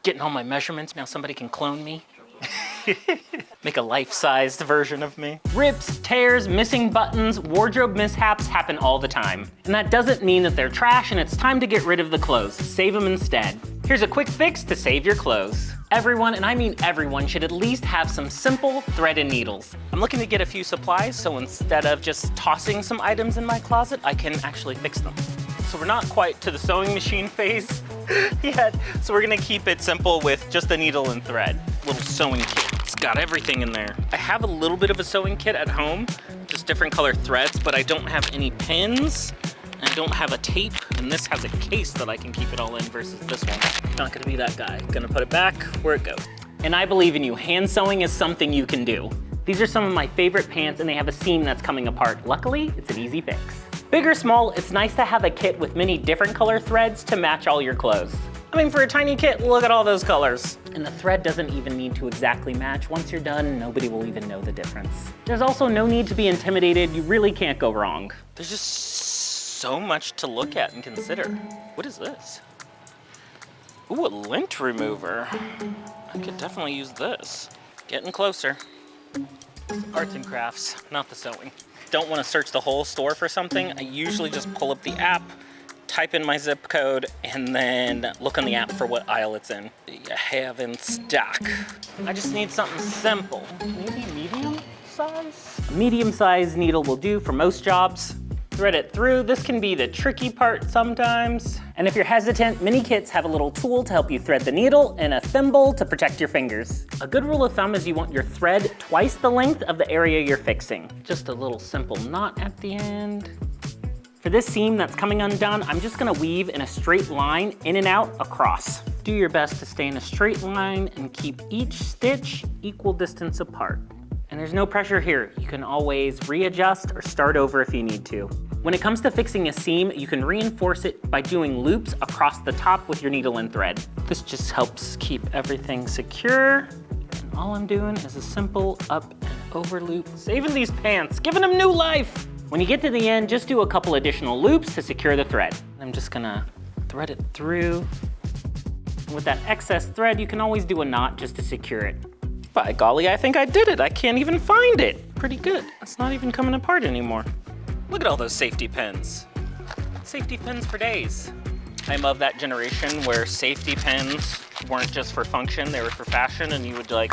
Getting all my measurements, now somebody can clone me. Make a life-sized version of me. Rips, tears, missing buttons, wardrobe mishaps happen all the time. And that doesn't mean that they're trash and it's time to get rid of the clothes. Save them instead. Here's a quick fix to save your clothes. Everyone, and I mean everyone, should at least have some simple thread and needles. I'm looking to get a few supplies, so instead of just tossing some items in my closet, I can actually fix them. So we're not quite to the sewing machine phase yet, so we're gonna keep it simple with just a needle and thread. Little sewing kit. It's got everything in there. I have a little bit of a sewing kit at home, just different color threads, but I don't have any pins. I don't have a tape, and this has a case that I can keep it all in versus this one. Not gonna be that guy. Gonna put it back where it goes. And I believe in you. Hand sewing is something you can do. These are some of my favorite pants, and they have a seam that's coming apart. Luckily, it's an easy fix. Big or small, it's nice to have a kit with many different color threads to match all your clothes. I mean, for a tiny kit, look at all those colors. And the thread doesn't even need to exactly match. Once you're done, nobody will even know the difference. There's also no need to be intimidated. You really can't go wrong. There's just so much to look at and consider. What is this? Ooh, a lint remover. I could definitely use this. Getting closer. Arts and crafts, not the sewing. Don't want to search the whole store for something. I usually just pull up the app, type in my zip code, and then look on the app for what aisle it's in. You have in stock. I just need something simple. Maybe medium size? A medium size needle will do for most jobs. Thread it through. This can be the tricky part sometimes. And if you're hesitant, many kits have a little tool to help you thread the needle and a thimble to protect your fingers. A good rule of thumb is you want your thread twice the length of the area you're fixing. Just a little simple knot at the end. For this seam that's coming undone, I'm just gonna weave in a straight line in and out across. Do your best to stay in a straight line and keep each stitch equal distance apart. And there's no pressure here. You can always readjust or start over if you need to. When it comes to fixing a seam, you can reinforce it by doing loops across the top with your needle and thread. This just helps keep everything secure. And all I'm doing is a simple up and over loop, saving these pants, giving them new life. When you get to the end, just do a couple additional loops to secure the thread. I'm just gonna thread it through. With that excess thread, you can always do a knot just to secure it. By golly, I think I did it. I can't even find it. Pretty good. It's not even coming apart anymore. Look at all those safety pins. Safety pins for days. I'm of that generation where safety pins weren't just for function, they were for fashion, and you would like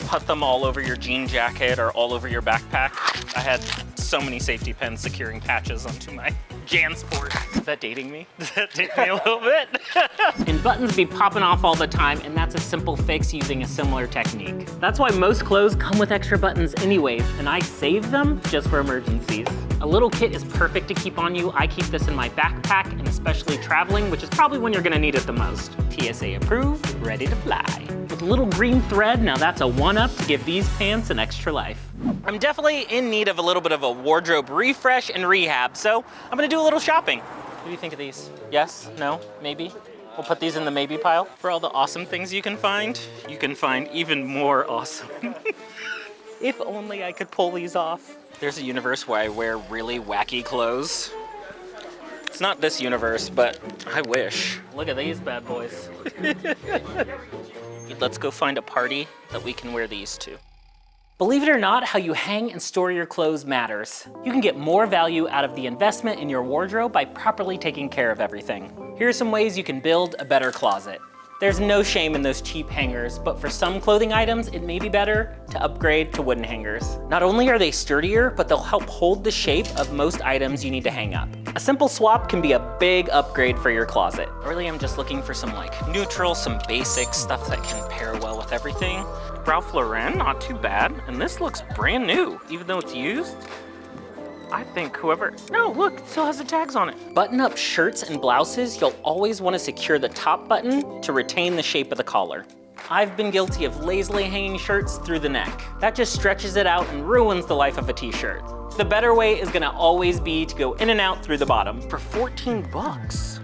put them all over your jean jacket or all over your backpack. I had so many safety pins securing patches onto my JanSport. Is that dating me? Does that date me a little bit? And buttons be popping off all the time, and that's a simple fix using a similar technique. That's why most clothes come with extra buttons anyways, and I save them just for emergencies. A little kit is perfect to keep on you. I keep this in my backpack, and especially traveling, which is probably when you're gonna need it the most. TSA approved, ready to fly. With a little green thread, now that's a one-up to give these pants an extra life. I'm definitely in need of a little bit of a wardrobe refresh and rehab, so I'm gonna do a little shopping. What do you think of these? Yes? No? Maybe? We'll put these in the maybe pile. For all the awesome things you can find even more awesome. If only I could pull these off. There's a universe where I wear really wacky clothes. It's not this universe, but I wish. Look at these bad boys. Let's go find a party that we can wear these to. Believe it or not, how you hang and store your clothes matters. You can get more value out of the investment in your wardrobe by properly taking care of everything. Here are some ways you can build a better closet. There's no shame in those cheap hangers, but for some clothing items, it may be better to upgrade to wooden hangers. Not only are they sturdier, but they'll help hold the shape of most items you need to hang up. A simple swap can be a big upgrade for your closet. Really, I'm just looking for some like neutral, some basic stuff that can pair well with everything. Ralph Lauren, not too bad. And this looks brand new, even though it's used. I think no, look, it still has the tags on it. Button-up shirts and blouses, you'll always want to secure the top button to retain the shape of the collar. I've been guilty of lazily hanging shirts through the neck. That just stretches it out and ruins the life of a t-shirt. The better way is gonna always be to go in and out through the bottom. For 14 bucks.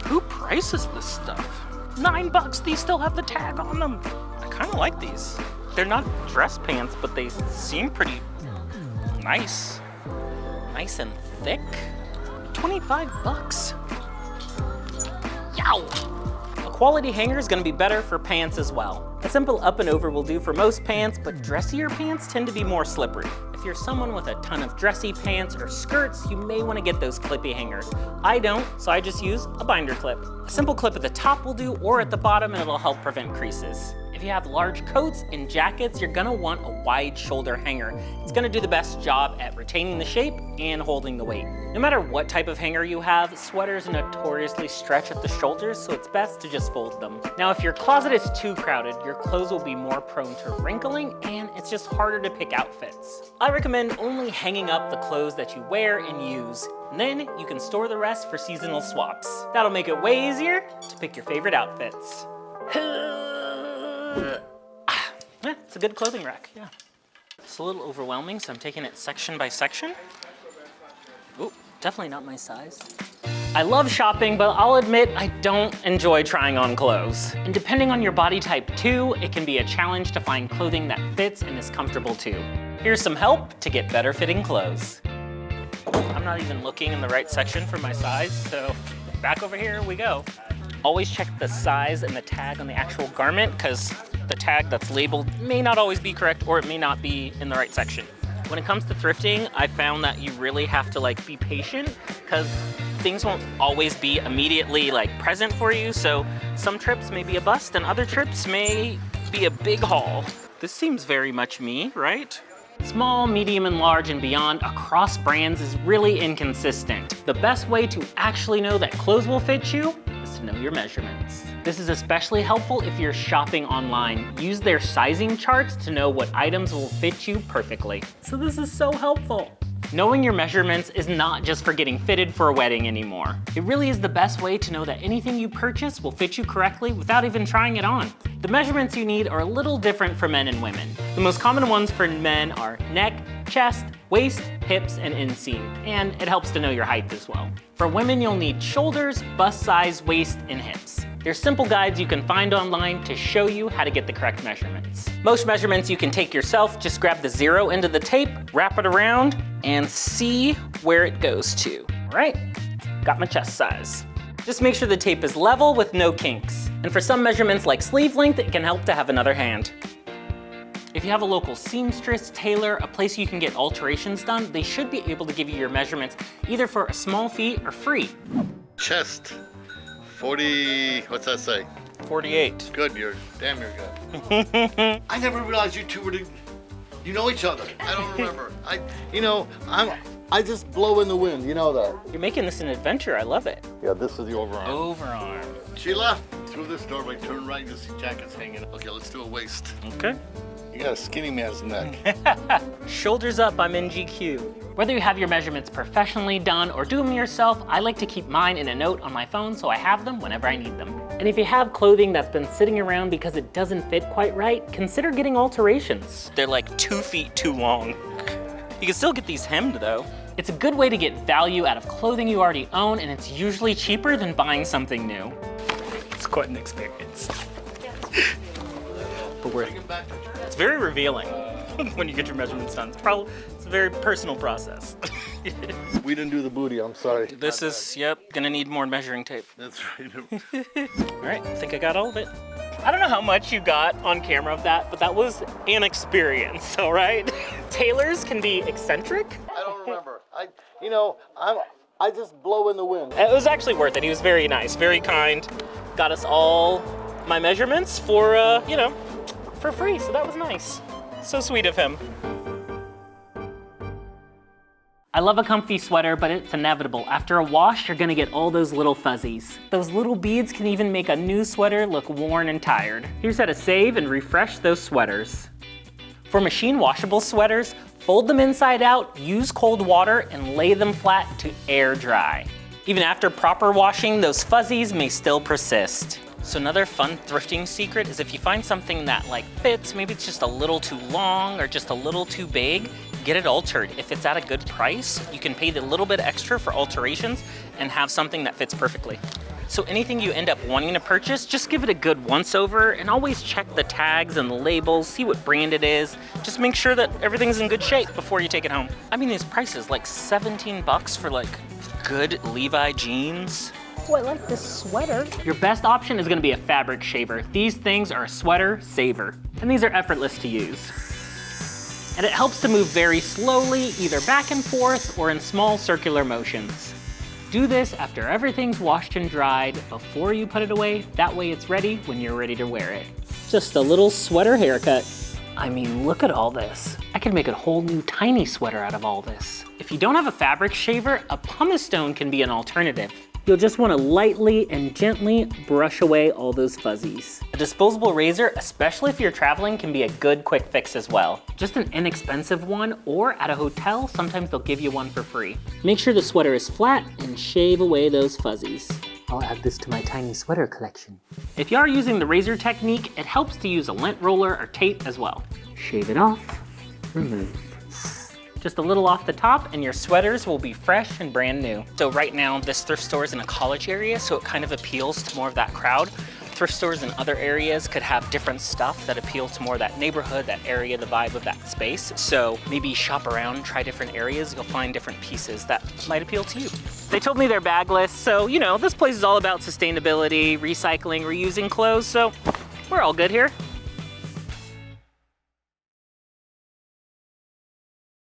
Who prices this stuff? $9, these still have the tag on them. I kinda like these. They're not dress pants, but they seem pretty nice. Nice and thick. 25 bucks. Yow! quality hanger is gonna be better for pants as well. A simple up and over will do for most pants, but dressier pants tend to be more slippery. If you're someone with a ton of dressy pants or skirts, you may wanna get those clippy hangers. I don't, so I just use a binder clip. A simple clip at the top will do, or at the bottom, and it'll help prevent creases. If you have large coats and jackets, you're gonna want a wide shoulder hanger. It's gonna do the best job at retaining the shape and holding the weight. No matter what type of hanger you have, sweaters notoriously stretch at the shoulders, so it's best to just fold them. Now, if your closet is too crowded, your clothes will be more prone to wrinkling, and it's just harder to pick outfits. I recommend only hanging up the clothes that you wear and use. And then you can store the rest for seasonal swaps. That'll make it way easier to pick your favorite outfits. Yeah, it's a good clothing rack, yeah. It's a little overwhelming, so I'm taking it section by section. Ooh, definitely not my size. I love shopping, but I'll admit I don't enjoy trying on clothes. And depending on your body type too, it can be a challenge to find clothing that fits and is comfortable too. Here's some help to get better fitting clothes. I'm not even looking in the right section for my size, so back over here we go. Always check the size and the tag on the actual garment, because the tag that's labeled may not always be correct, or it may not be in the right section. When it comes to thrifting, I found that you really have to be patient, because things won't always be immediately present for you. So some trips may be a bust and other trips may be a big haul. This seems very much me, right? Small, medium, and large and beyond across brands is really inconsistent. The best way to actually know that clothes will fit you is to know your measurements. This is especially helpful if you're shopping online. Use their sizing charts to know what items will fit you perfectly. So this is so helpful. Knowing your measurements is not just for getting fitted for a wedding anymore. It really is the best way to know that anything you purchase will fit you correctly without even trying it on. The measurements you need are a little different for men and women. The most common ones for men are neck, chest, waist, hips, and inseam, and it helps to know your height as well. For women, you'll need shoulders, bust size, waist, and hips. There's simple guides you can find online to show you how to get the correct measurements. Most measurements you can take yourself. Just grab the 0 end of the tape, wrap it around, and see where it goes to. All right, got my chest size. Just make sure the tape is level with no kinks. And for some measurements like sleeve length, it can help to have another hand. If you have a local seamstress, tailor, a place you can get alterations done, they should be able to give you your measurements either for a small fee or free. Chest, 40, what's that say? 48. Good, you're good. I never realized you two were you know each other. I don't remember. I just blow in the wind, you know that. You're making this an adventure, I love it. Yeah, this is the overarm. Overarm. Sheila, through this doorway, turn right, you see jackets hanging. Okay, let's do a waist. Okay. You got a skinny man's neck. Shoulders up, I'm in GQ. Whether you have your measurements professionally done or do them yourself, I like to keep mine in a note on my phone so I have them whenever I need them. And if you have clothing that's been sitting around because it doesn't fit quite right, consider getting alterations. They're like 2 feet too long. You can still get these hemmed though. It's a good way to get value out of clothing you already own, and it's usually cheaper than buying something new. It's quite an experience. But it's very revealing when you get your measurements done. It's a very personal process. We didn't do the booty, I'm sorry. This is, gonna need more measuring tape. That's right. All right, I think I got all of it. I don't know how much you got on camera of that, but that was an experience, all right? Tailors can be eccentric. I don't remember. I just blow in the wind. It was actually worth it. He was very nice, very kind. Got us all my measurements for, for free, so that was nice. So sweet of him. I love a comfy sweater, but it's inevitable. After a wash, you're gonna get all those little fuzzies. Those little beads can even make a new sweater look worn and tired. Here's how to save and refresh those sweaters. For machine washable sweaters, fold them inside out, use cold water, and lay them flat to air dry. Even after proper washing, those fuzzies may still persist. So another fun thrifting secret is if you find something that fits, maybe it's just a little too long or just a little too big, get it altered. If it's at a good price, you can pay the little bit extra for alterations and have something that fits perfectly. So anything you end up wanting to purchase, just give it a good once over and always check the tags and the labels, see what brand it is. Just make sure that everything's in good shape before you take it home. I mean, these prices, 17 bucks for good Levi jeans. Oh, I like this sweater. Your best option is gonna be a fabric shaver. These things are a sweater saver, and these are effortless to use. And it helps to move very slowly, either back and forth or in small circular motions. Do this after everything's washed and dried before you put it away. That way it's ready when you're ready to wear it. Just a little sweater haircut. I mean, look at all this. I could make a whole new tiny sweater out of all this. If you don't have a fabric shaver, a pumice stone can be an alternative. You'll just want to lightly and gently brush away all those fuzzies. A disposable razor, especially if you're traveling, can be a good quick fix as well. Just an inexpensive one, or at a hotel, sometimes they'll give you one for free. Make sure the sweater is flat and shave away those fuzzies. I'll add this to my tiny sweater collection. If you are using the razor technique, it helps to use a lint roller or tape as well. Shave it off, remove. Just a little off the top and your sweaters will be fresh and brand new. So right now, this thrift store is in a college area, so it kind of appeals to more of that crowd. Thrift stores in other areas could have different stuff that appeal to more of that neighborhood, that area, the vibe of that space. So maybe shop around, try different areas, you'll find different pieces that might appeal to you. They told me they're bagless, so you know, this place is all about sustainability, recycling, reusing clothes, so we're all good here.